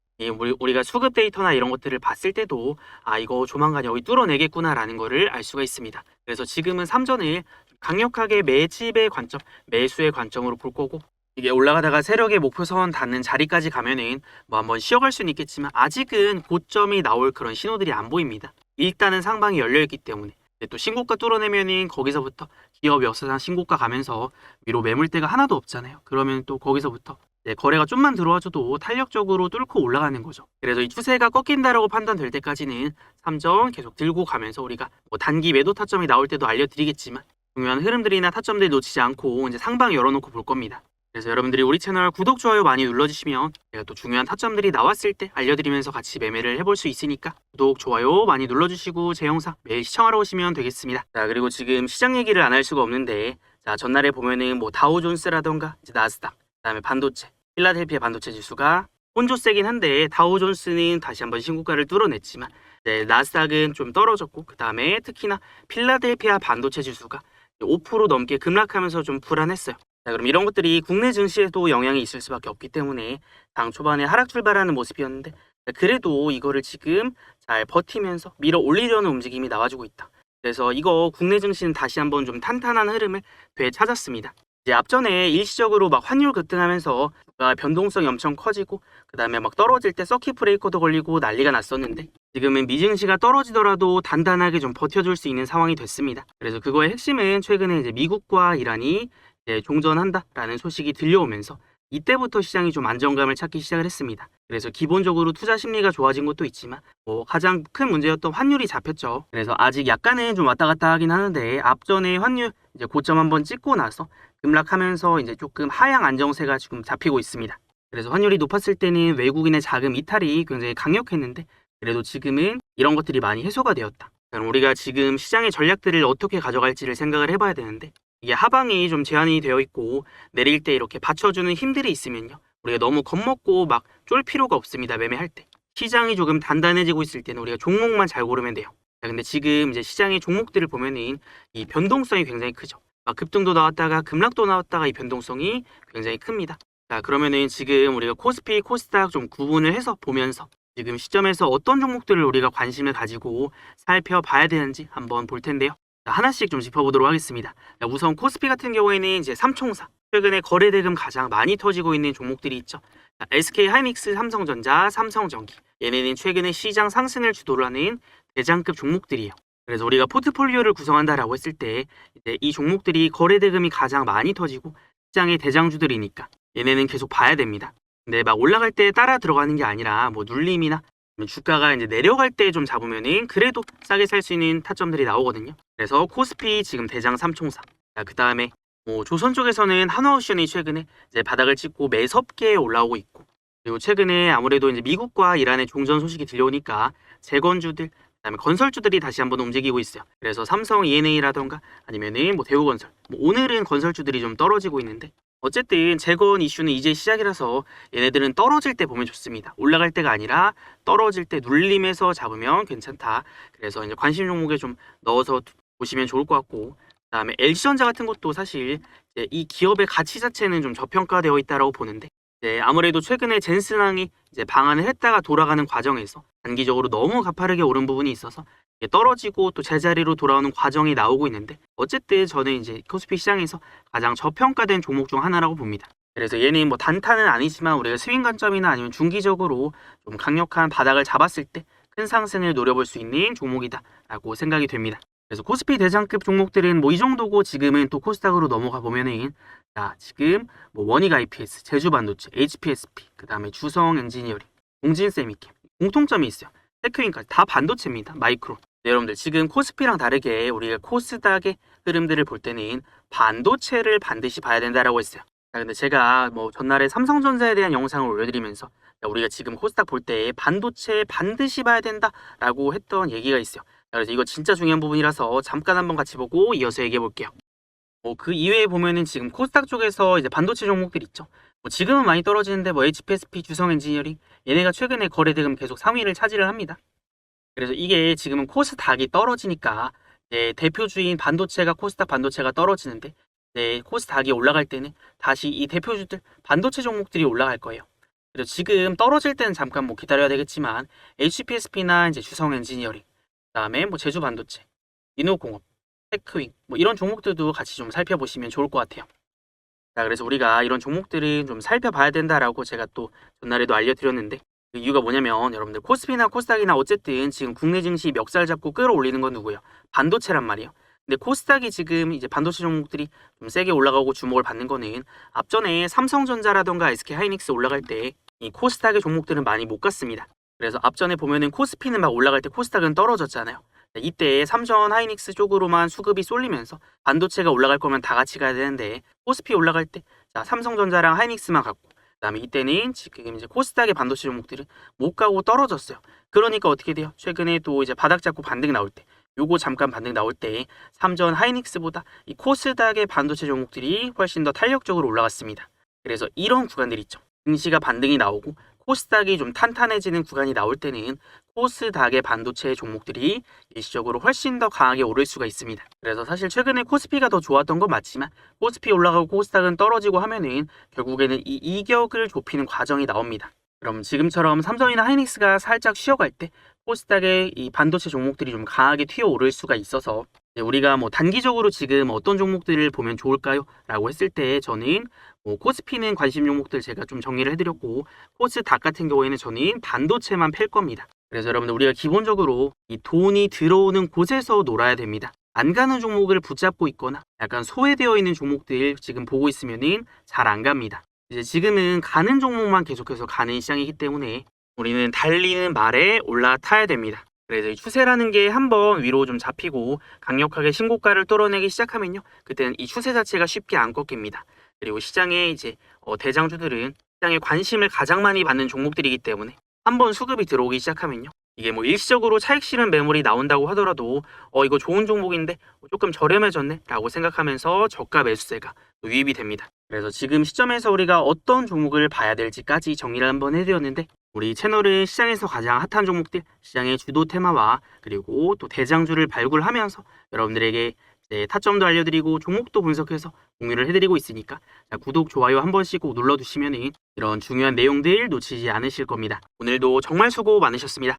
우리가 수급 데이터나 이런 것들을 봤을 때도 이거 조만간 여기 뚫어내겠구나라는 거를 알 수가 있습니다. 그래서 지금은 3전을 강력하게 매집의 관점, 매수의 관점으로 볼 거고, 이게 올라가다가 세력의 목표선 닿는 자리까지 가면은 뭐 한번 쉬어갈 수는 있겠지만 아직은 고점이 나올 그런 신호들이 안 보입니다. 일단은 상방이 열려있기 때문에. 근데 또 신고가 뚫어내면은 거기서부터 기업 역사상 신고가 가면서 위로 매물대가 하나도 없잖아요. 그러면 또 거기서부터 거래가 좀만 들어와줘도 탄력적으로 뚫고 올라가는 거죠. 그래서 이 추세가 꺾인다라고 판단될 때까지는 3전 계속 들고 가면서 우리가 뭐 단기 매도 타점이 나올 때도 알려드리겠지만 중요한 흐름들이나 타점들 놓치지 않고 이제 상방 열어놓고 볼 겁니다. 그래서 여러분들이 우리 채널 구독, 좋아요 많이 눌러주시면 제가 또 중요한 타점들이 나왔을 때 알려드리면서 같이 매매를 해볼 수 있으니까 구독, 좋아요 많이 눌러주시고 제 영상 매일 시청하러 오시면 되겠습니다. 자, 그리고 지금 시장 얘기를 안 할 수가 없는데, 자, 전날에 보면은 뭐 다우존스라던가 이제 나스닥, 그다음에 반도체, 필라델피아 반도체 지수가 혼조 세긴 한데 다우존스는 다시 한번 신고가를 뚫어냈지만 나스닥은 좀 떨어졌고, 그다음에 특히나 필라델피아 반도체 지수가 5% 넘게 급락하면서 좀 불안했어요. 자, 그럼 이런 것들이 국내 증시에도 영향이 있을 수밖에 없기 때문에 당 초반에 하락 출발하는 모습이었는데, 그래도 이거를 지금 잘 버티면서 밀어 올리려는 움직임이 나와주고 있다. 그래서 이거 국내 증시는 다시 한번 좀 탄탄한 흐름을 되찾았습니다. 이제 앞전에 일시적으로 막 환율 급등하면서 변동성이 엄청 커지고, 그 다음에 막 떨어질 때 서킷 브레이커도 걸리고 난리가 났었는데, 지금은 미증시가 떨어지더라도 단단하게 좀 버텨줄 수 있는 상황이 됐습니다. 그래서 그거의 핵심은 최근에 이제 미국과 이란이 종전한다라는 소식이 들려오면서 이때부터 시장이 좀 안정감을 찾기 시작을 했습니다. 그래서 기본적으로 투자 심리가 좋아진 것도 있지만 가장 큰 문제였던 환율이 잡혔죠. 그래서 아직 약간은 좀 왔다 갔다 하긴 하는데, 앞전에 환율 이제 고점 한번 찍고 나서 급락하면서 이제 조금 하향 안정세가 지금 잡히고 있습니다. 그래서 환율이 높았을 때는 외국인의 자금 이탈이 굉장히 강력했는데, 그래도 지금은 이런 것들이 많이 해소가 되었다. 그럼 우리가 지금 시장의 전략들을 어떻게 가져갈지를 생각을 해봐야 되는데, 이게 하방이 좀 제한이 되어 있고 내릴 때 이렇게 받쳐주는 힘들이 있으면요, 우리가 너무 겁먹고 막 쫄 필요가 없습니다. 매매할 때 시장이 조금 단단해지고 있을 때는 우리가 종목만 잘 고르면 돼요. 자, 근데 지금 이제 시장의 종목들을 보면은 이 변동성이 굉장히 크죠. 막 급등도 나왔다가 급락도 나왔다가 이 변동성이 굉장히 큽니다. 자, 그러면은 지금 우리가 코스피, 코스닥 좀 구분을 해서 보면서 지금 시점에서 어떤 종목들을 우리가 관심을 가지고 살펴봐야 되는지 한번 볼 텐데요. 자, 하나씩 좀 짚어보도록 하겠습니다. 자, 우선 코스피 같은 경우에는 이제 삼총사, 최근에 거래대금 가장 많이 터지고 있는 종목들이 있죠. 자, SK하이닉스, 삼성전자, 삼성전기, 얘네는 최근에 시장 상승을 주도를 하는 대장급 종목들이에요. 그래서 우리가 포트폴리오를 구성한다라고 했을 때 이제 이 종목들이 거래대금이 가장 많이 터지고 시장의 대장주들이니까 얘네는 계속 봐야 됩니다. 근데 막 올라갈 때 따라 들어가는 게 아니라 뭐 눌림이나 주가가 이제 내려갈 때 좀 잡으면은 그래도 싸게 살 수 있는 타점들이 나오거든요. 그래서 코스피 지금 대장 삼총사. 자, 그 다음에 조선 쪽에서는 한화오션이 최근에 이제 바닥을 찍고 매섭게 올라오고 있고, 그리고 최근에 아무래도 이제 미국과 이란의 종전 소식이 들려오니까 재건주들, 그다음에 건설주들이 다시 한번 움직이고 있어요. 그래서 삼성 E&A라던가 아니면은 대우건설. 오늘은 건설주들이 좀 떨어지고 있는데, 어쨌든 재건 이슈는 이제 시작이라서 얘네들은 떨어질 때 보면 좋습니다. 올라갈 때가 아니라 떨어질 때 눌림에서 잡으면 괜찮다. 그래서 이제 관심 종목에 좀 넣어서 보시면 좋을 것 같고, 그다음에 LG전자 같은 것도 사실 이제 이 기업의 가치 자체는 좀 저평가되어 있다라고 보는데, 아무래도 최근에 젠슨항이 이제 방한을 했다가 돌아가는 과정에서 단기적으로 너무 가파르게 오른 부분이 있어서 떨어지고 또 제자리로 돌아오는 과정이 나오고 있는데, 어쨌든 저는 이제 코스피 시장에서 가장 저평가된 종목 중 하나라고 봅니다. 그래서 얘는 단타는 아니지만 우리가 스윙 관점이나 아니면 중기적으로 좀 강력한 바닥을 잡았을 때 큰 상승을 노려볼 수 있는 종목이다라고 생각이 됩니다. 그래서 코스피 대장급 종목들은 이 정도고, 지금은 또 코스닥으로 넘어가 보면은 자, 지금 원익 IPS, 제주반도체, HPSP, 그 다음에 주성 엔지니어링, 공진세미캠 공통점이 있어요. 테크윈까지 다 반도체입니다. 마이크론. 네, 여러분들 지금 코스피랑 다르게 우리가 코스닥의 흐름들을 볼 때는 반도체를 반드시 봐야 된다라고 했어요. 자, 근데 제가 전날에 삼성전자에 대한 영상을 올려드리면서 우리가 지금 코스닥 볼 때 반도체 반드시 봐야 된다라고 했던 얘기가 있어요. 그래서 이거 진짜 중요한 부분이라서 잠깐 한번 같이 보고 이어서 얘기해 볼게요. 그 이외에 보면은 지금 코스닥 쪽에서 이제 반도체 종목들 있죠. 지금은 많이 떨어지는데 HPSP, 주성 엔지니어링 얘네가 최근에 거래대금 계속 상위를 차지를 합니다. 그래서 이게 지금은 코스닥이 떨어지니까 대표주인 반도체가, 코스닥 반도체가 떨어지는데, 네, 코스닥이 올라갈 때는 다시 이 대표주들 반도체 종목들이 올라갈 거예요. 그래서 지금 떨어질 때는 잠깐 뭐 기다려야 되겠지만 HPSP나 이제 주성 엔지니어링, 그다음에 뭐 제주 반도체, 인후공업, 테크윙 뭐 이런 종목들도 같이 좀 살펴보시면 좋을 것 같아요. 자, 그래서 우리가 이런 종목들은 좀 살펴봐야 된다라고 제가 또 전날에도 알려드렸는데 그 이유가 뭐냐면 여러분들 코스피나 코스닥이나 어쨌든 지금 국내 증시 멱살 잡고 끌어올리는 건 누구예요? 반도체란 말이에요. 근데 코스닥이 지금 이제 반도체 종목들이 좀 세게 올라가고 주목을 받는 거는 앞전에 삼성전자라던가 SK하이닉스 올라갈 때 이 코스닥의 종목들은 많이 못 갔습니다. 그래서 앞전에 보면은 코스피는 막 올라갈 때 코스닥은 떨어졌잖아요. 이때 삼성 하이닉스 쪽으로만 수급이 쏠리면서 반도체가 올라갈 거면 다 같이 가야 되는데 코스피 올라갈 때 자, 삼성전자랑 하이닉스만 갔고 그다음에 이때는 지금 이제 코스닥의 반도체 종목들은 못 가고 떨어졌어요. 그러니까 어떻게 돼요? 최근에 또 이제 바닥 잡고 반등 나올 때 요거 잠깐 반등 나올 때 삼전 하이닉스보다 이 코스닥의 반도체 종목들이 훨씬 더 탄력적으로 올라갔습니다. 그래서 이런 구간들 있죠. 증시가 반등이 나오고 코스닥이 좀 탄탄해지는 구간이 나올 때는 코스닥의 반도체 종목들이 일시적으로 훨씬 더 강하게 오를 수가 있습니다. 그래서 사실 최근에 코스피가 더 좋았던 건 맞지만 코스피 올라가고 코스닥은 떨어지고 하면은 결국에는 이 이격을 좁히는 과정이 나옵니다. 그럼 지금처럼 삼성이나 하이닉스가 살짝 쉬어갈 때 코스닥의 이 반도체 종목들이 좀 강하게 튀어오를 수가 있어서 우리가 뭐 단기적으로 지금 어떤 종목들을 보면 좋을까요? 라고 했을 때 저는 뭐 코스피는 관심 종목들 제가 좀 정리를 해드렸고 코스닥 같은 경우에는 저는 반도체만 팰 겁니다. 그래서 여러분들 우리가 기본적으로 이 돈이 들어오는 곳에서 놀아야 됩니다. 안 가는 종목을 붙잡고 있거나 약간 소외되어 있는 종목들 지금 보고 있으면은 잘 안 갑니다. 이제 지금은 가는 종목만 계속해서 가는 시장이기 때문에 우리는 달리는 말에 올라타야 됩니다. 그래서 이 추세라는 게 한번 위로 좀 잡히고 강력하게 신고가를 뚫어내기 시작하면요. 그때는 이 추세 자체가 쉽게 안 꺾입니다. 그리고 시장의 이제 대장주들은 시장에 관심을 가장 많이 받는 종목들이기 때문에 한번 수급이 들어오기 시작하면요. 이게 뭐 일시적으로 차익 실현 매물이 나온다고 하더라도 이거 좋은 종목인데 조금 저렴해졌네 라고 생각하면서 저가 매수세가 유입이 됩니다. 그래서 지금 시점에서 우리가 어떤 종목을 봐야 될지까지 정리를 한번 해드렸는데 우리 채널은 시장에서 가장 핫한 종목들, 시장의 주도 테마와 그리고 또 대장주를 발굴하면서 여러분들에게 타점도 알려드리고 종목도 분석해서 공유를 해드리고 있으니까 자, 구독, 좋아요 한 번씩 꼭 눌러두시면 이런 중요한 내용들 놓치지 않으실 겁니다. 오늘도 정말 수고 많으셨습니다.